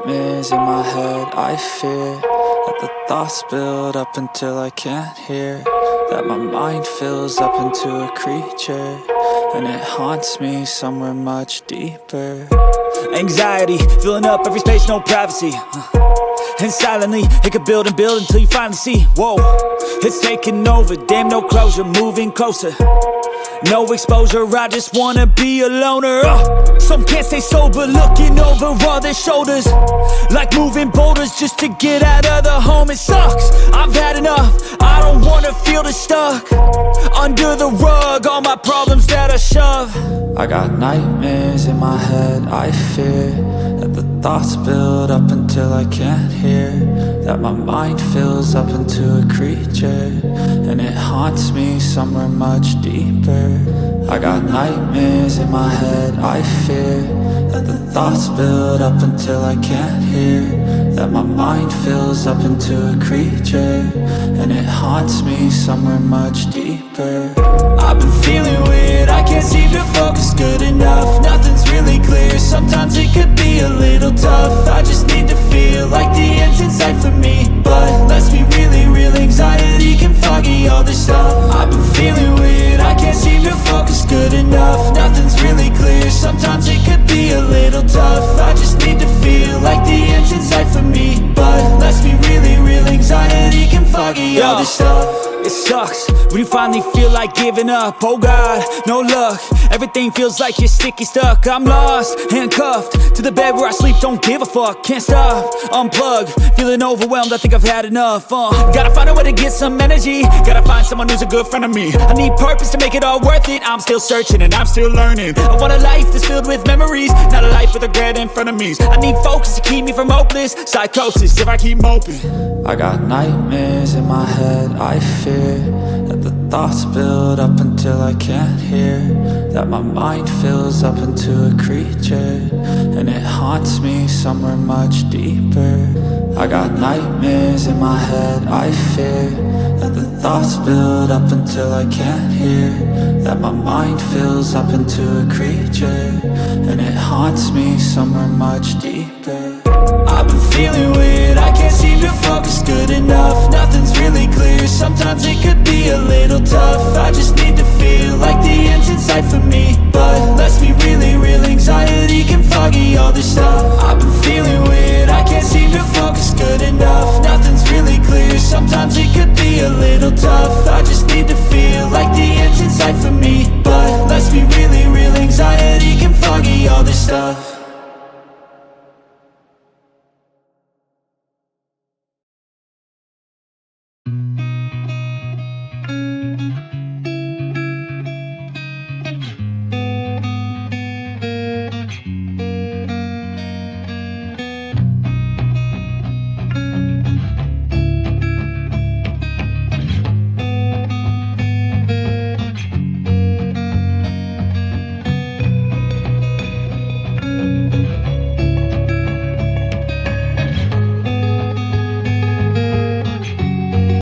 nightmares in my head. I fear that the thoughts build up until I can't hear, that my mind fills up into a creature, and it haunts me somewhere much deeper. Anxiety, filling up every space, no privacy. And silently, it could build and build until you finally see, whoa, it's taking over, damn, no closure, moving closer. No exposure, I just wanna be a loner. Some can't stay sober, looking over all their shoulders, like moving boulders just to get out of the home. It sucks, I've had enough, I don't wanna feel the stuck under the rug, all my problems that I shove. I got nightmares in my head. I fear that the thoughts build up until I can't hear, that my mind fills up into a creature, and it haunts me somewhere much deeper. I got nightmares in my head. I fear that the thoughts build up until I can't hear, that my mind fills up into a creature, and it haunts me somewhere much deeper. I've been feeling weird, I can't seem to focus good enough. Nothing's really clear, sometimes it could be a little tough. I just need to feel like the end's in sight for me, but let's be really real, anxiety can foggy all this stuff. I've been feeling weird, I can't seem to focus good enough. Nothing's really clear, sometimes it could be a little tough. I just need to feel like the end's in sight for me, but let's be really real, anxiety can foggy all this stuff. It sucks when you finally feel like giving up. Oh God, no luck, everything feels like you're sticky stuck. I'm lost, handcuffed to the bed where I sleep, don't give a fuck. Can't stop, unplug, feeling overwhelmed, I think I've had enough. Gotta find a way to get some energy, gotta find someone who's a good friend of me. I need purpose to make it all worth it, I'm still searching and I'm still learning. I want a life that's filled with memories, not a life with regret and frenemies. I need focus to keep me from hopeless psychosis if I keep moping. I got nightmares in my head. I fear that the thoughts build up until I can't hear, that my mind fills up into a creature, and it haunts me somewhere much deeper. I got nightmares in my head. I fear that the thoughts build up until I can't hear, that my mind fills up into a creature, and it haunts me somewhere much deeper. I've been feeling weird, I can't seem to focus good enough. Nothing's really clear, sometimes it could be a little tough. I just need to feel like the end's in sight for me, but let's be really real, anxiety can foggy all this stuff. I've been feeling weird, I can't seem to focus good enough. Nothing's really clear, sometimes it could be a little tough. I just need to feel like the end's in sight for me, but let's be really real, anxiety can foggy all this stuff.